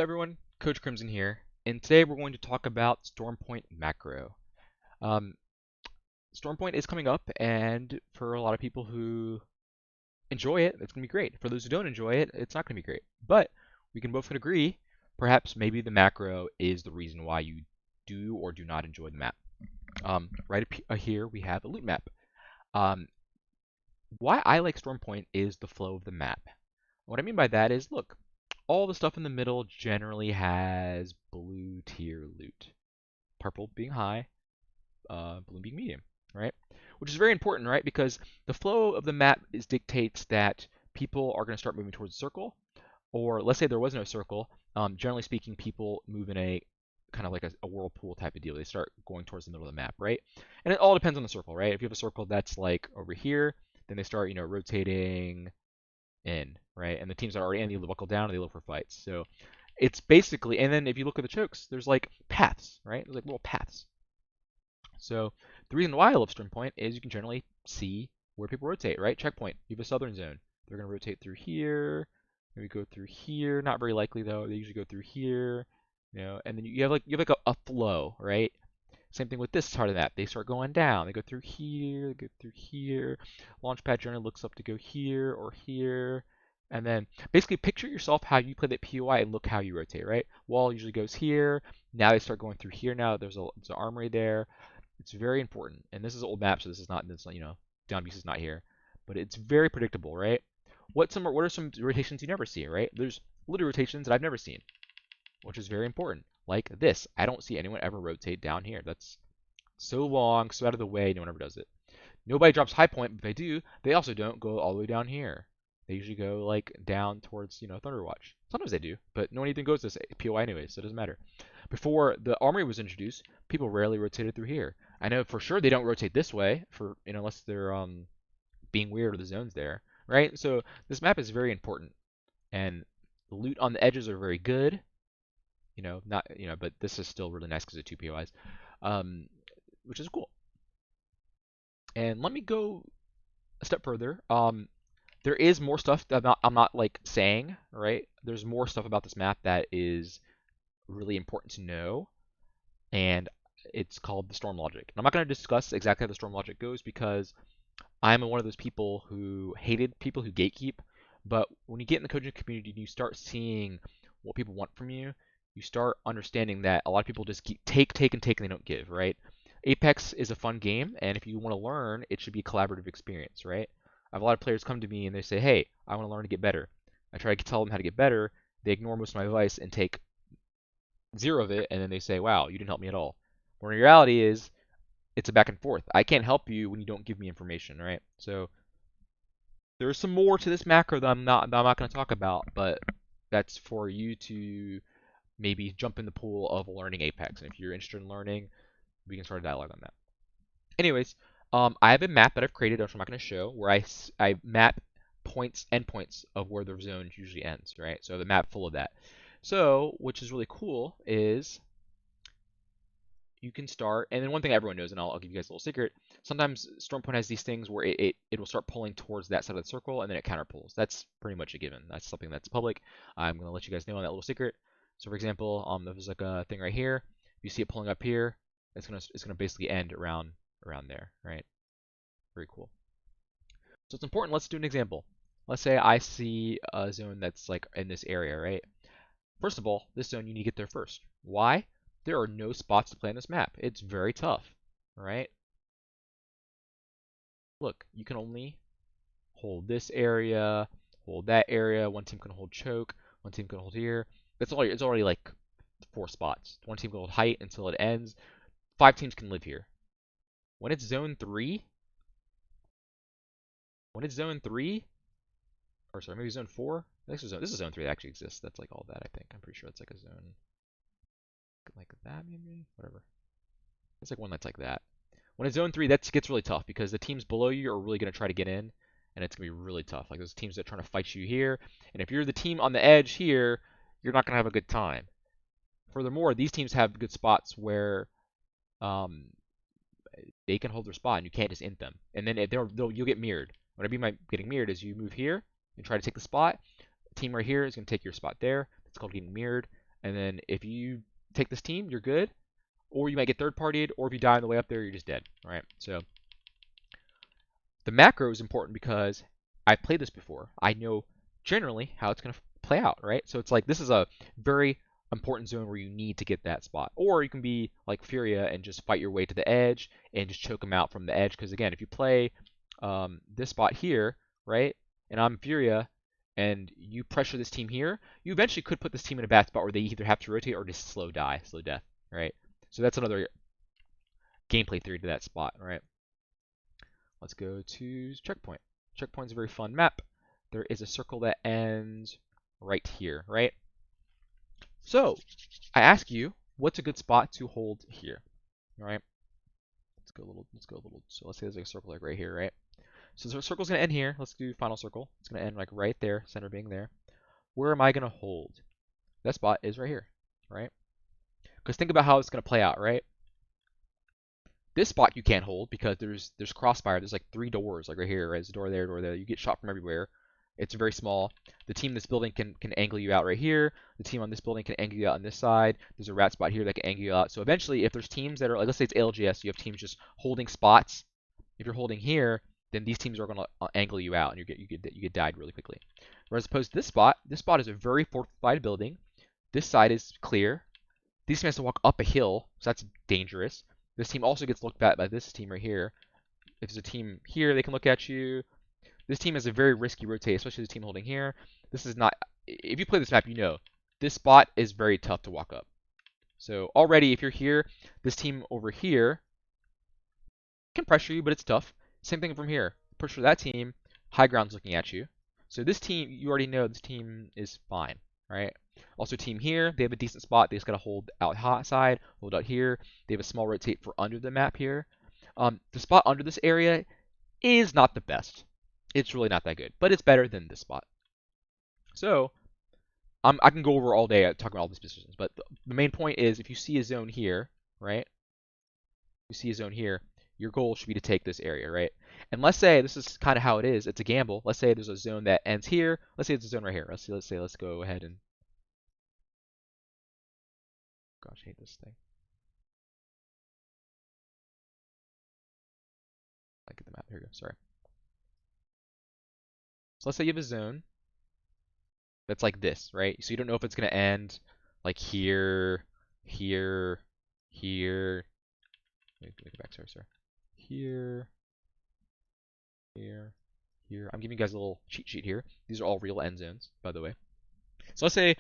everyone, Coach Crimson here, and today we're going to talk about StormPoint Macro. Um, StormPoint is coming up, and for a lot of people who enjoy it, it's going to be great. For those who don't enjoy it, it's not going to be great. But we can both agree, perhaps maybe the macro is the reason why you do or do not enjoy the map. Here we have a loot map. Um, why I like StormPoint is the flow of the map. What I mean by that is, look, all the stuff in the middle generally has blue tier loot. Purple being high, blue being medium, right? Which is very important, right? Because the flow of the map dictates that people are going to start moving towards the circle, or let's say there was no circle. Generally speaking, people move in a kind of like a whirlpool type of deal. They start going towards the middle of the map, right? And it all depends on the circle, right? If you have a circle that's like over here, then they start, rotating in, right? And the teams that are already in, they either buckle down or they look for fights. So it's basically, and then if you look at the chokes, there's like paths, right? There's like little paths. So the reason why I love String Point is you can generally see where people rotate, right? Checkpoint, you have a southern zone. They're going to rotate through here, maybe go through here. Not very likely though. They usually go through here, and then you have like a flow, right? Same thing with this part of the map. They start going down. They go through here, they go through here. Launchpad generally looks up to go here or here. And then basically picture yourself how you play that POI and look how you rotate, right? Wall usually goes here. Now they start going through here now. There's an armory there. It's very important. And this is an old map, so this is not, down beast is not here. But it's very predictable, right? What are some rotations you never see, right? There's little rotations that I've never seen, which is very important. Like this, I don't see anyone ever rotate down here. That's so long, so out of the way, no one ever does it. Nobody drops high point, but if they do, they also don't go all the way down here. They usually go like down towards, Thunderwatch. Sometimes they do, but no one even goes this POI anyway, so it doesn't matter. Before the armory was introduced, people rarely rotated through here. I know for sure they don't rotate this way for unless they're being weird or the zone's there, right? So this map is very important, and the loot on the edges are very good. Not but this is still really nice because of two POIs, um, which is cool. And let me go a step further. There is more stuff that I'm not like saying, right? There's more stuff about this map that is really important to know, and it's called the storm logic. And I'm not going to discuss exactly how the storm logic goes because I'm one of those people who hated people who gatekeep. But when you get in the coaching community and you start seeing what people want from you, you start understanding that a lot of people just keep take, and take, and they don't give, right? Apex is a fun game, and if you want to learn, it should be a collaborative experience, right? I have a lot of players come to me and they say, hey, I want to learn to get better. I try to tell them how to get better. They ignore most of my advice and take zero of it, and then they say, wow, you didn't help me at all. When the reality is, it's a back and forth. I can't help you when you don't give me information, right? So there's some more to this macro that I'm not going to talk about, but that's for you to maybe jump in the pool of learning Apex. And if you're interested in learning, we can start a dialogue on that. Anyways, I have a map that I've created, which I'm not going to show, where I map endpoints of where the zone usually ends, right? So the map full of that. So, which is really cool, is you can start, and then one thing everyone knows, and I'll give you guys a little secret, sometimes StormPoint has these things where it will start pulling towards that side of the circle, and then it counter pulls. That's pretty much a given. That's something that's public. I'm going to let you guys know on that little secret. So for example, there's like a thing right here. You see it pulling up here, it's gonna basically end around there, right? Very cool. So it's important. Let's do an example. Let's say I see a zone that's like in this area, right? First of all, this zone you need to get there first. Why? There are no spots to play on this map. It's very tough, right? Look, you can only hold this area, hold that area. One team can hold choke. One team can hold here. It's already like 4 spots. One team can hold height until it ends. 5 teams can live here. When it's zone 3, or sorry, maybe zone 4. This is zone 3 that actually exists. That's like all that, I think. I'm pretty sure it's like a zone like that, maybe? Whatever. It's like one that's like that. When it's zone 3, that gets really tough because the teams below you are really going to try to get in, and it's going to be really tough. Like those teams that are trying to fight you here, and if you're the team on the edge here, you're not going to have a good time. Furthermore, these teams have good spots where they can hold their spot and you can't just int them. And then you'll get mirrored. What I mean by getting mirrored is you move here and try to take the spot. The team right here is going to take your spot there. It's called getting mirrored. And then if you take this team, you're good. Or you might get third partied, or if you die on the way up there, you're just dead. All right. So the macro is important because I've played this before. I know generally how it's going to play out, right? So it's like this is a very important zone where you need to get that spot. Or you can be like Furia and just fight your way to the edge and just choke them out from the edge. Because again, if you play this spot here, right, and I'm Furia, and you pressure this team here, you eventually could put this team in a bad spot where they either have to rotate or just slow death, right? So that's another gameplay theory to that spot, right? Let's go to Checkpoint. Checkpoint's a very fun map. There is a circle that ends right here, right? So I ask you, what's a good spot to hold here? All right. Let's go a little. So let's say there's like a circle like right here, right? So the circle's gonna end here. Let's do final circle. It's gonna end like right there, center being there. Where am I gonna hold? That spot is right here, right? Because think about how it's gonna play out, right? This spot you can't hold because there's crossfire. There's like 3 doors, like right here, right? There's a door there, door there. You get shot from everywhere. It's very small. The team in this building can angle you out right here. The team on this building can angle you out on this side. There's a rat spot here that can angle you out. So eventually, if there's teams that are like, let's say it's ALGS, you have teams just holding spots. If you're holding here, then these teams are going to angle you out, and you get died really quickly. Whereas opposed to this spot is a very fortified building. This side is clear. This team has to walk up a hill, so that's dangerous. This team also gets looked at by this team right here. If there's a team here, they can look at you. This team has a very risky rotate, especially this team holding here. This is not. If you play this map, you know this spot is very tough to walk up. So already, if you're here, this team over here can pressure you, but it's tough. Same thing from here. Pressure that team. High ground's looking at you. So this team, you already know this team is fine, right? Also, team here, they have a decent spot. They just gotta hold out hot side, hold out here. They have a small rotate for under the map here. The spot under this area is not the best. It's really not that good, but it's better than this spot. So I can go over all day talking about all these positions, but the main point is if you see a zone here, right? You see a zone here, your goal should be to take this area, right? And let's say this is kind of how it is. It's a gamble. Let's say there's a zone that ends here. Let's say it's a zone right here. Let's go ahead and gosh, I hate this thing. I get the map. Here we go. Sorry. So let's say you have a zone that's like this, right? So you don't know if it's gonna end like here, here, here. Let me go back. Sorry. Here, here, here. I'm giving you guys a little cheat sheet here. These are all real end zones, by the way. So let's say,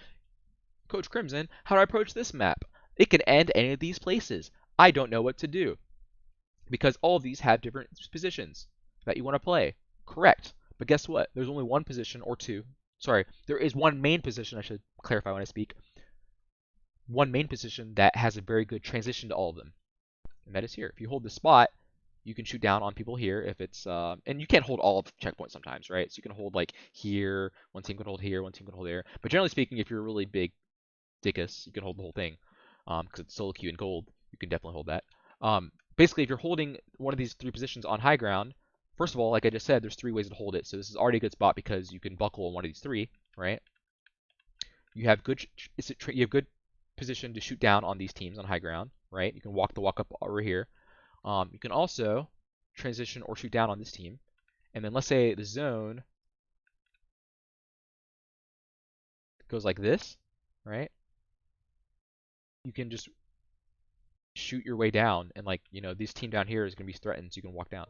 Coach Crimson, how do I approach this map? It can end any of these places. I don't know what to do. Because all of these have different positions that you want to play. Correct. But guess what? There's only one position or two. Sorry, there is one main position, I should clarify when I speak. One main position that has a very good transition to all of them. And that is here. If you hold this spot, you can shoot down on people here if it's and you can't hold all of checkpoints sometimes, right? So you can hold like here, one team can hold here, one team can hold there. But generally speaking, if you're a really big dickus, you can hold the whole thing. Because it's solo queue and gold, you can definitely hold that. Basically, if you're holding one of these 3 positions on high ground, first of all, like I just said, there's 3 ways to hold it. So this is already a good spot because you can buckle on one of these 3, right? You have good position to shoot down on these teams on high ground, right? You can walk up over here. You can also transition or shoot down on this team. And then let's say the zone goes like this, right? You can just shoot your way down, and like, you know, this team down here is going to be threatened, so you can walk down.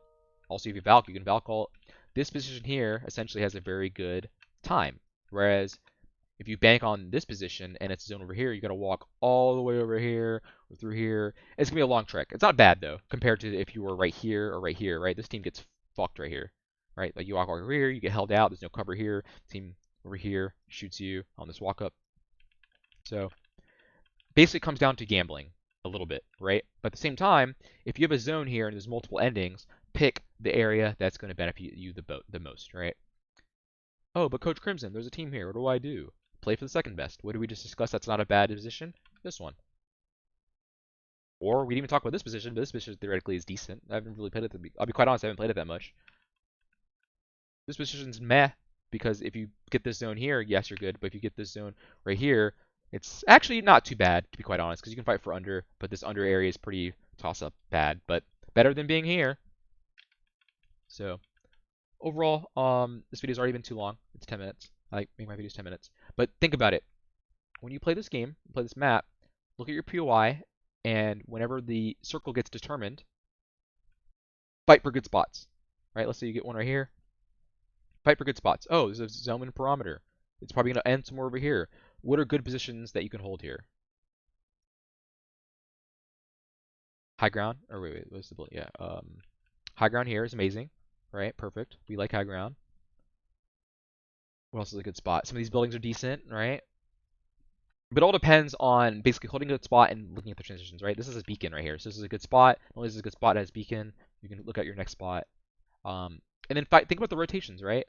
Also, if you Valk, you can Valk all. This position here essentially has a very good time, whereas if you bank on this position and it's a zone over here, you got to walk all the way over here or through here. It's going to be a long trek. It's not bad, though, compared to if you were right here or right here, right? This team gets fucked right here, right? Like, you walk over here, you get held out, there's no cover here. Team over here shoots you on this walk up. So basically, it comes down to gambling a little bit, right? But at the same time, if you have a zone here and there's multiple endings, pick the area that's going to benefit you the most, right? Oh, but Coach Crimson, there's a team here. What do I do? Play for the second best. What did we just discuss? That's not a bad position. This one. Or we didn't even talk about this position, but this position theoretically is decent. I haven't really played it. I'll be quite honest, I haven't played it that much. This position's meh because if you get this zone here, yes, you're good. But if you get this zone right here, It's actually not too bad, to be quite honest, because you can fight for under, but this under area is pretty toss-up bad, but better than being here. So overall, this video's already been too long. It's 10 minutes. I like make my videos 10 minutes. But think about it. When you play this game, play this map, look at your POI, and whenever the circle gets determined, fight for good spots. Right? Let's say you get one right here. Fight for good spots. Oh, there's a zone and parameter. It's probably going to end somewhere over here. What are good positions that you can hold here? High ground? Or wait, what's the bullet? Yeah. High ground here is amazing. Right? Perfect. We like high ground. What else is a good spot? Some of these buildings are decent, right? But it all depends on basically holding a good spot and looking at the transitions, right? This is a beacon right here. So this is a good spot. Not only is this a good spot as beacon, you can look at your next spot. And then think about the rotations, right?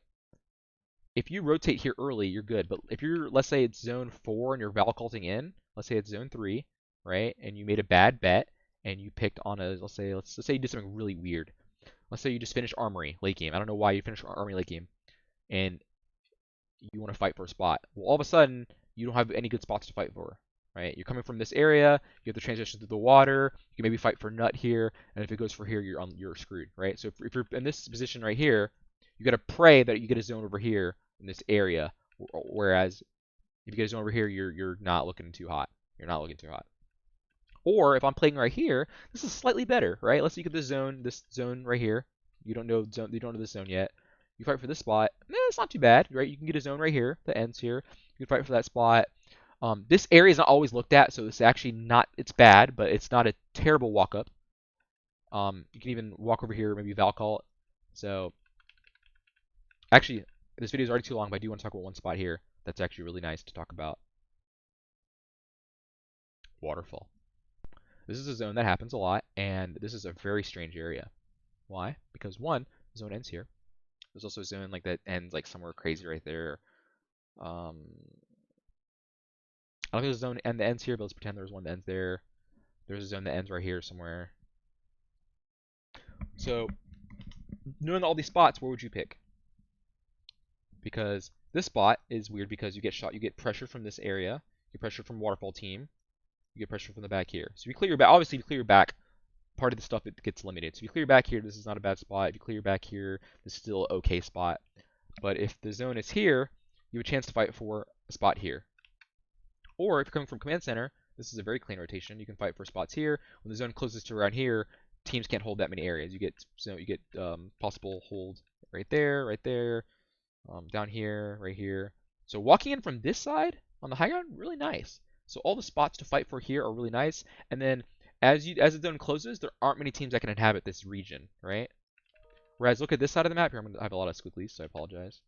If you rotate here early, you're good. But if you're, let's say it's zone 4 and you're valculting in, let's say it's zone 3, right? And you made a bad bet and you picked on a, let's say you did something really weird. Let's say you just finished armory late game. I don't know why you finished armory late game. And you want to fight for a spot. Well, all of a sudden, you don't have any good spots to fight for, right? You're coming from this area, you have to transition through the water, you can maybe fight for nut here, and if it goes for here, you're screwed, right? So if you're in this position right here, you got to pray that you get a zone over here in this area, whereas if you get a zone over here, you're not looking too hot. You're not looking too hot. Or if I'm playing right here, this is slightly better, right? Let's say you get this zone right here. You don't know this zone yet. You fight for this spot. It's not too bad, right? You can get a zone right here that ends here. You can fight for that spot. This area is not always looked at, so it's actually not. It's bad, but it's not a terrible walk up. You can even walk over here, maybe Valcall. So actually, this video is already too long, but I do want to talk about one spot here that's actually really nice to talk about. Waterfall. This is a zone that happens a lot, and this is a very strange area. Why? Because one, the zone ends here. There's also a zone like that ends like somewhere crazy right there. I don't think there's a zone that ends here, but let's pretend there's one that ends there. There's a zone that ends right here somewhere. So, knowing all these spots, where would you pick? Because this spot is weird because you get shot, you get pressure from this area, you get pressure from Waterfall team, you get pressure from the back here. So if you clear your back, obviously if you clear your back, part of the stuff it gets limited. So if you clear your back here, this is not a bad spot. If you clear your back here, this is still an okay spot. But if the zone is here, you have a chance to fight for a spot here. Or if you're coming from command center, this is a very clean rotation. You can fight for spots here. When the zone closes to around here, teams can't hold that many areas. You get possible hold right there, down here, right here. So walking in from this side on the high ground, really nice. So all the spots to fight for here are really nice. And then as the zone closes, there aren't many teams that can inhabit this region, right? Whereas look at this side of the map here. I have a lot of squigglies, so I apologize.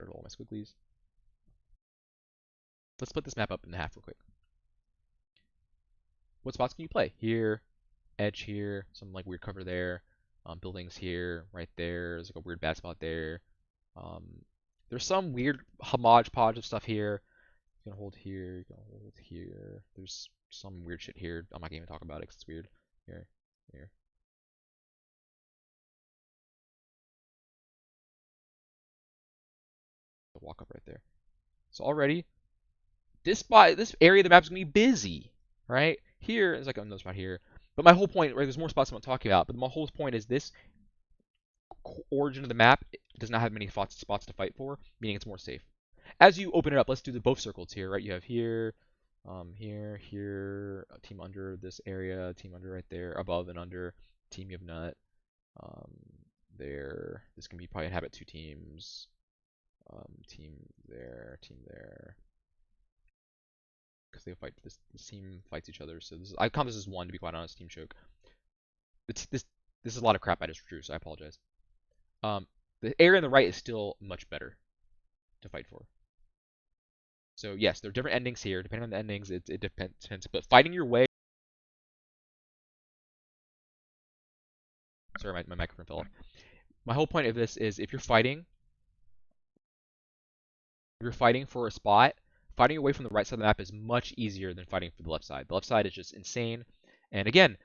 All my squigglies. Let's split this map up in half real quick. What spots can you play? Here, edge here, some like weird cover there, buildings here, right there. There's like a weird bad spot there. There's some weird hodgepodge of stuff here. You can hold here, you can hold here. There's some weird shit here. I'm not gonna even talk about it because it's weird. Here, here. Walk up right there. So already, this area of the map is gonna be busy, right? Here is like another spot here. But my whole point, right? There's more spots I'm talking about, but my whole point is this origin of the map does not have many spots to fight for, meaning it's more safe. As you open it up, let's do the both circles here, right? You have here, here, a team under this area, team under right there, above and under, team you have nut, there. This can be probably inhabit two teams, team there, because they fight. This team fights each other. So I count this as one, to be quite honest. Team choke. This is a lot of crap I just drew, so I apologize. The area on the right is still much better to fight for. So yes, there are different endings here. Depending on the endings, it depends. But fighting your way. Sorry, my microphone fell off. My whole point of this is if you're fighting for a spot, fighting away from the right side of the map is much easier than fighting for the left side. The left side is just insane. And again,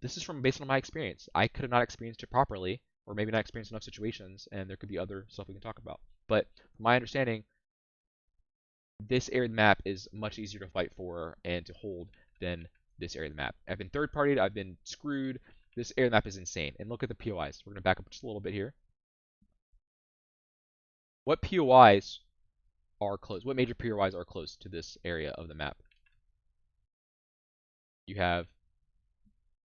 this is based on my experience. I could have not experienced it properly, or maybe not experienced enough situations, and there could be other stuff we can talk about. But from my understanding, this area of the map is much easier to fight for and to hold than this area of the map. I've been third partied, I've been screwed. This area of the map is insane. And look at the POIs. We're going to back up just a little bit here. What POIs are close? What major POIs are close to this area of the map? You have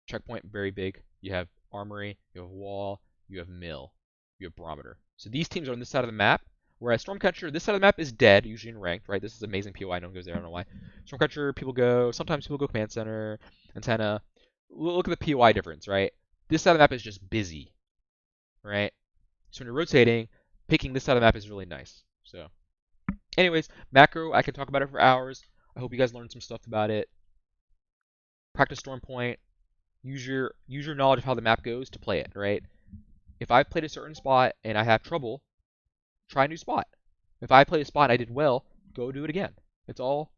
checkpoint, very big. You have armory, you have wall, you have mill, you have barometer. So these teams are on this side of the map, whereas Stormcatcher, this side of the map is dead, usually in ranked, right? This is amazing POI, no one goes there, I don't know why. Stormcatcher, sometimes people go command center, antenna. Look at the POI difference, right? This side of the map is just busy, right? So when you're rotating, picking this side of the map is really nice. So, anyways, macro, I can talk about it for hours. I hope you guys learned some stuff about it. Practice Stormpoint. Use your knowledge of how the map goes to play it, right? If I've played a certain spot and I have trouble, try a new spot. If I play a spot and I did well, go do it again. It's all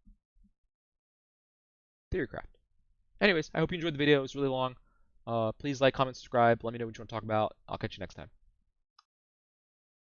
theorycraft. Anyways, I hope you enjoyed the video. It was really long. Please like, comment, subscribe. Let me know what you want to talk about. I'll catch you next time.